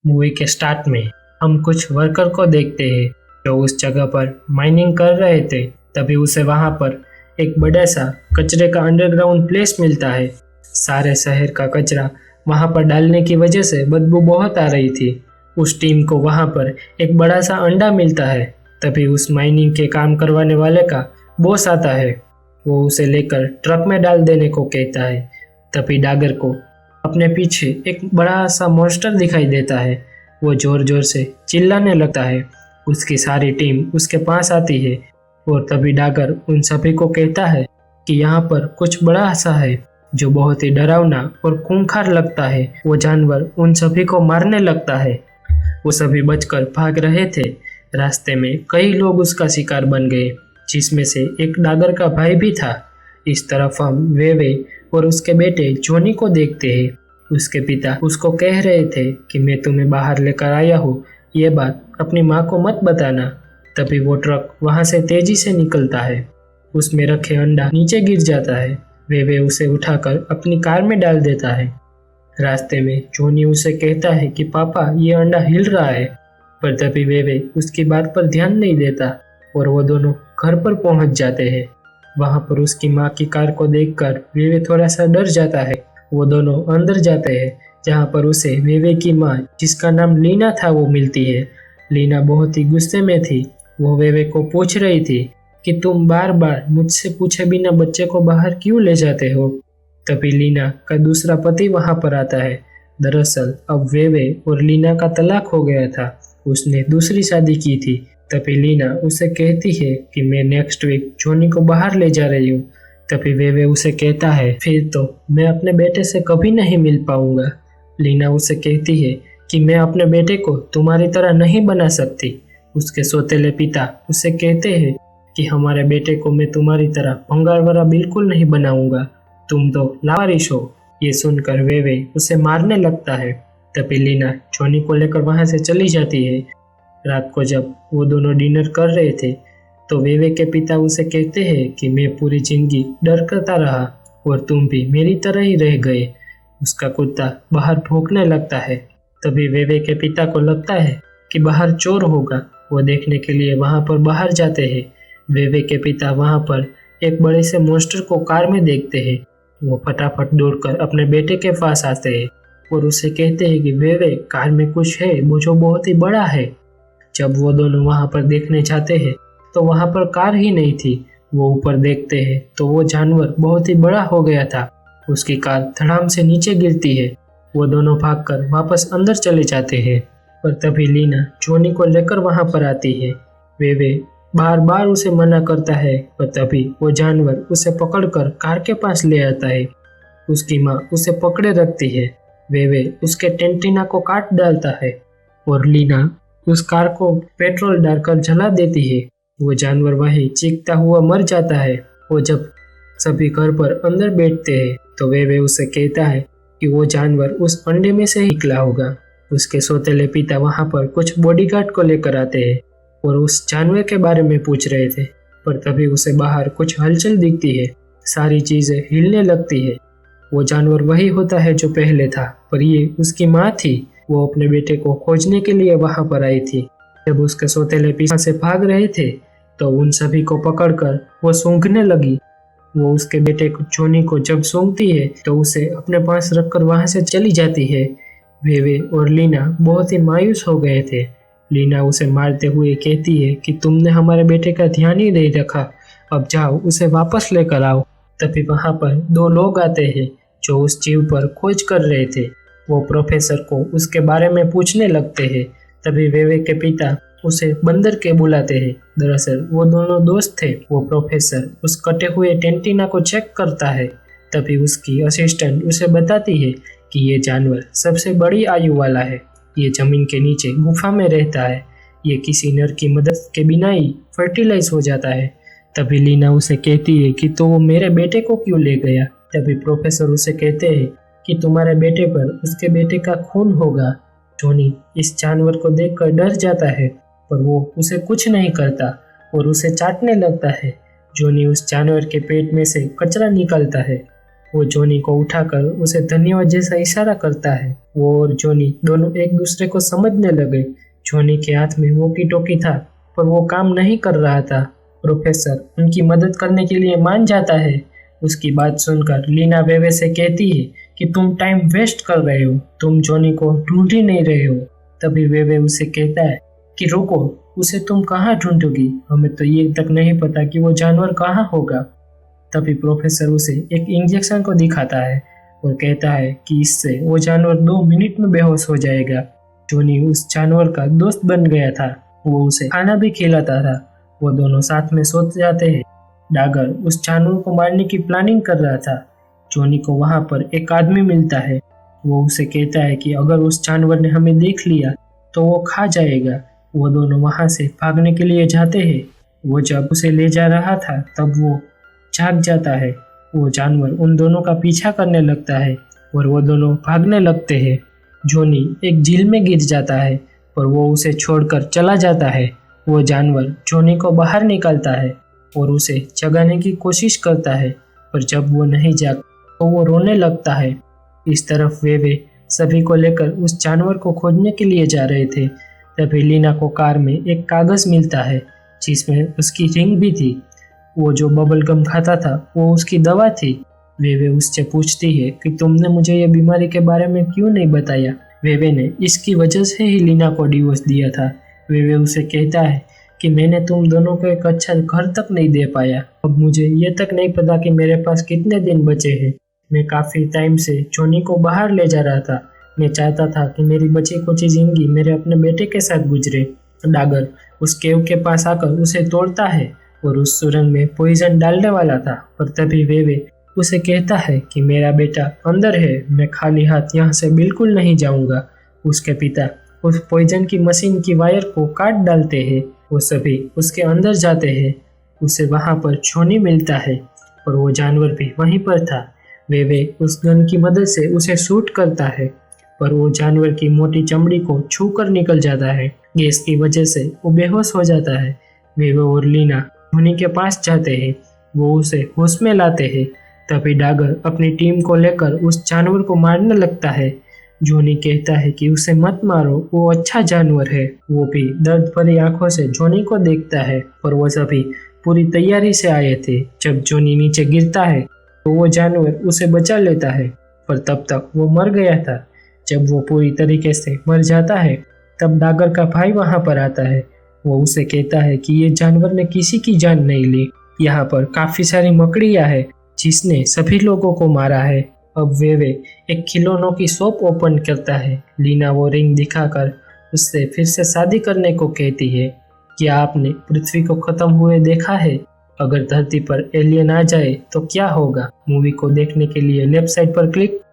Movie के start में हम कुछ वर्कर को देखते हैं जो उस जगह पर माइनिंग कर रहे थे। तभी उसे वहां पर एक बड़ा सा कचरे का अंडरग्राउंड प्लेस मिलता है। सारे शहर का कचरा वहां पर डालने की वजह से बदबू बहुत आ रही थी। उस टीम को वहां पर एक बड़ा सा अंडा मिलता है। तभी उस माइनिंग के काम करवाने वाले का बॉस आता है। वो उसे लेकर ट्रक में डाल देने को कहता है। तभी डागर को अपने पीछे एक बड़ा सा मॉन्स्टर दिखाई देता है। वो जोर जोर से चिल्लाने लगता है। उसकी सारी टीम उसके पास आती है और तभी डागर उन सभी को कहता है कि यहाँ पर कुछ बड़ा सा है जो बहुत ही डरावना और खूंखार लगता है। वो जानवर उन सभी को मारने लगता है। वो सभी बचकर भाग रहे थे। रास्ते में कई लोग उसका शिकार बन गए, जिसमें से एक डागर का भाई भी था। इस तरफ हम वेवे और उसके बेटे जोनी को देखते हैं। उसके पिता उसको कह रहे थे कि मैं तुम्हें बाहर लेकर आया हूँ, ये बात अपनी माँ को मत बताना। तभी वो ट्रक वहां से तेजी से निकलता है। उसमें रखे अंडा नीचे गिर जाता है। वेवे उसे उठाकर अपनी कार में डाल देता है। रास्ते में जोनी उसे कहता है कि पापा ये अंडा हिल रहा है, पर तभी वेवे उसकी बात पर ध्यान नहीं देता और वो दोनों घर पर पहुंच जाते हैं। वहां पर उसकी माँ की कार को देखकर वेवे थोड़ा सा डर जाता है। वो दोनों अंदर जाते हैं, जहां पर उसे वेवे की माँ, जिसका नाम लीना था, वो मिलती है। लीना बहुत ही गुस्से में थी। वो वेवे को पूछ रही थी कि तुम बार बार मुझसे पूछे बिना बच्चे को बाहर क्यों ले जाते हो। तभी लीना का दूसरा पति वहां पर आता है। दरअसल अब वेवे और लीना का तलाक हो गया था। उसने दूसरी शादी की थी। तभी लीना उसे कहती है कि मैं नेक्स्ट वीक जोनी को बाहर ले जा रही हूँ। तभी वेवे उसे कहता है फिर तो मैं अपने बेटे से कभी नहीं मिल पाऊंगा। लीना उसे कहती है कि मैं अपने बेटे को तुम्हारी तरह नहीं बना सकती। उसके सौतेले पिता उसे कहते हैं कि हमारे बेटे को मैं तुम्हारी तरह भंगारवाला बिल्कुल नहीं बनाऊंगा, तुम तो लावारिश हो। ये सुनकर वेवे उसे मारने लगता है। तभी लीना जोनी को लेकर वहां से चली जाती है। रात को जब वो दोनों डिनर कर रहे थे तो वेवे के पिता उसे कहते हैं कि मैं पूरी जिंदगी डर करता रहा और तुम भी मेरी तरह ही रह गए। उसका कुत्ता बाहर भौंकने लगता है। तभी वेवे के पिता को लगता है कि बाहर चोर होगा। वो देखने के लिए वहां पर बाहर जाते हैं। वेवे के पिता वहां पर एक बड़े से मॉन्स्टर को कार में देखते हैं। वो फटाफट दौड़कर अपने बेटे के पास आते हैं और उसे कहते हैं कि वेवे कार में कुछ है वो जो बहुत ही बड़ा है। जब वो दोनों वहां पर देखने जाते हैं तो वहां पर कार ही नहीं थी। वो ऊपर देखते हैं तो वो जानवर बहुत ही बड़ा हो गया था। उसकी कार धड़ाम से नीचे गिरती है। वो दोनों भागकर वापस अंदर चले जाते हैं। पर तभी लीना जोनी को लेकर वहां पर आती है। वेवे बार बार उसे मना करता है, पर तभी वो जानवर उसे पकड़कर कार के पास ले आता है। उसकी माँ उसे पकड़े रखती है। वेवे उसके टेंटिना को काट डालता है और लीना उस कार को पेट्रोल डालकर जला देती है। वो जानवर वहीं चीखता हुआ मर जाता है। वो जब सभी घर पर अंदर बैठते हैं तो वेवे उसे कहता है कि वो जानवर उस अंडे में से ही निकला होगा। उसके सौतेले पिता वहां पर कुछ बॉडीगार्ड को लेकर आते हैं और उस जानवर के बारे में पूछ रहे थे। पर तभी उसे बाहर कुछ हलचल दिखती है। सारी चीजें हिलने लगती है। वो जानवर वही होता है जो पहले था, पर ये उसकी माँ थी। वो अपने बेटे को खोजने के लिए वहां पर आई थी। जब उसके सौतेले पीछे से भाग रहे थे तो उन सभी को पकड़कर वो सूंघने लगी। वो उसके बेटे को जोनी को जब सूंघती है तो उसे अपने पास रखकर वहां से चली जाती है। वेवे और लीना बहुत ही मायूस हो गए थे। लीना उसे मारते हुए कहती है कि तुमने हमारे बेटे का ध्यान ही नहीं रखा, अब जाओ उसे वापस लेकर आओ। तभी वहां पर दो लोग आते हैं जो उस जीव पर खोज कर रहे थे। वो प्रोफेसर को उसके बारे में पूछने लगते हैं। तभी वेवे के पिता उसे बंदर के बुलाते हैं। दरअसल वो दोनों दोस्त थे। वो प्रोफेसर उस कटे हुए टेंटिना को चेक करता है। तभी उसकी असिस्टेंट उसे बताती है कि ये जानवर सबसे बड़ी आयु वाला है। ये जमीन के नीचे गुफा में रहता है। ये किसी नर की मदद के बिना ही फर्टिलाइज हो जाता है। तभी लीना उसे कहती है कि तो वो मेरे बेटे को क्यों ले गया। तभी प्रोफेसर उसे कहते हैं कि तुम्हारे बेटे पर उसके बेटे का खून होगा। जोनी इस जानवर को देखकर डर जाता है, पर वो उसे कुछ नहीं करता और उसे चाटने लगता है। जोनी उस जानवर के पेट में से कचरा निकालता है। वो जॉनी को उठाकर उसे धन्यवाद जैसा इशारा करता है। वो और जॉनी दोनों एक दूसरे को समझने लगे। जॉनी के हाथ में वॉकी टॉकी था, पर वो काम नहीं कर रहा था। प्रोफेसर उनकी मदद करने के लिए मान जाता है। उसकी बात सुनकर लीना वेवे से कहती है कि तुम टाइम वेस्ट कर रहे हो, तुम जॉनी को ढूंढ ही नहीं रहे हो। तभी वेवे उसे कहता है कि रुको, उसे तुम कहाँ ढूंढोगी, हमें तो ये तक नहीं पता कि वो जानवर कहाँ होगा। तभी प्रोफेसर उसे एक इंजेक्शन को दिखाता है और कहता है कि इससे वो जानवर 2 मिनट में बेहोश हो जाएगा। जॉनी उस जानवर का दोस्त बन गया था, वो उसे खाना भी खिलाता था। वो दोनों साथ में सो जाते हैं। डागर उस जानवर को मारने की प्लानिंग कर रहा था। जॉनी को वहां पर एक आदमी मिलता है। वो उसे कहता है कि अगर उस जानवर ने हमें देख लिया तो वो खा जाएगा। वो दोनों वहां से भागने के लिए जाते हैं। वो जब उसे ले जा रहा था तब वो जाग जाता है। वो जानवर उन दोनों का पीछा करने लगता है और वो दोनों भागने लगते हैं। जॉनी एक झील में गिर जाता है और वो उसे छोड़कर चला जाता है। वो जानवर जॉनी को बाहर निकालता है और उसे जगाने की कोशिश करता है, पर जब वो नहीं जाग तो वो रोने लगता है। इस तरफ वे सभी को लेकर उस जानवर को खोजने के लिए जा रहे थे। तभी लीना को कार में एक कागज मिलता है जिसमें उसकी रिंग भी थी। वो जो बबल गम खाता था वो उसकी दवा थी। वे उससे पूछती है कि तुमने मुझे ये बीमारी के बारे में क्यों नहीं बताया। वेवे ने इसकी वजह से ही लीना को डिवोर्स दिया था। वेवे उसे कहता है कि मैंने तुम दोनों को एक अच्छा घर तक नहीं दे पाया। अब मुझे ये तक नहीं पता कि मेरे पास कितने दिन बचे हैं। मैं काफ़ी टाइम से जॉनी को बाहर ले जा रहा था। मैं चाहता था कि मेरी बची कुची जिंदगी मेरे अपने बेटे के साथ गुजरे। डागर उस केव के पास आकर उसे तोड़ता है और उस सुरंग में पॉइजन डालने वाला था, पर तभी वेवे उसे कहता है कि मेरा बेटा अंदर है, मैं खाली हाथ यहाँ से बिल्कुल नहीं जाऊंगा। उसके पिता उस पॉइजन की मशीन की वायर को काट डालते हैं। वो सभी उसके अंदर जाते हैं। उसे वहाँ पर जॉनी मिलता है और वो जानवर भी वहीं पर था। वे उस गन की मदद से उसे शूट करता है, पर वो जानवर की मोटी चमड़ी को छू कर निकल जाता है। गैस की वजह से वो बेहोश हो जाता है। वे और लीना जॉनी के पास जाते हैं। वो उसे होश में लाते हैं। तभी डागर अपनी टीम को लेकर उस जानवर को मारने लगता है। जॉनी कहता है कि उसे मत मारो, वो अच्छा जानवर है। वो भी दर्द भरी आंखों से जॉनी को देखता है, पर वो सभी पूरी तैयारी से आए थे। जब जॉनी नीचे गिरता है तो वो जानवर उसे बचा लेता है, पर तब तक वो मर गया था। जब वो पूरी तरीके से मर जाता है तब डागर का भाई वहां पर आता है। वो उसे कहता है कि ये जानवर ने किसी की जान नहीं ली। यहाँ पर काफी सारी मकड़ियाँ है जिसने सभी लोगों को मारा है। अब वे एक खिलौनों की शॉप ओपन करता है। लीना वो रिंग दिखाकर उससे फिर से शादी करने को कहती है। क्या आपने पृथ्वी को खत्म हुए देखा है? अगर धरती पर एलियन आ जाए तो क्या होगा? मूवी को देखने के लिए लेफ्ट साइड पर क्लिक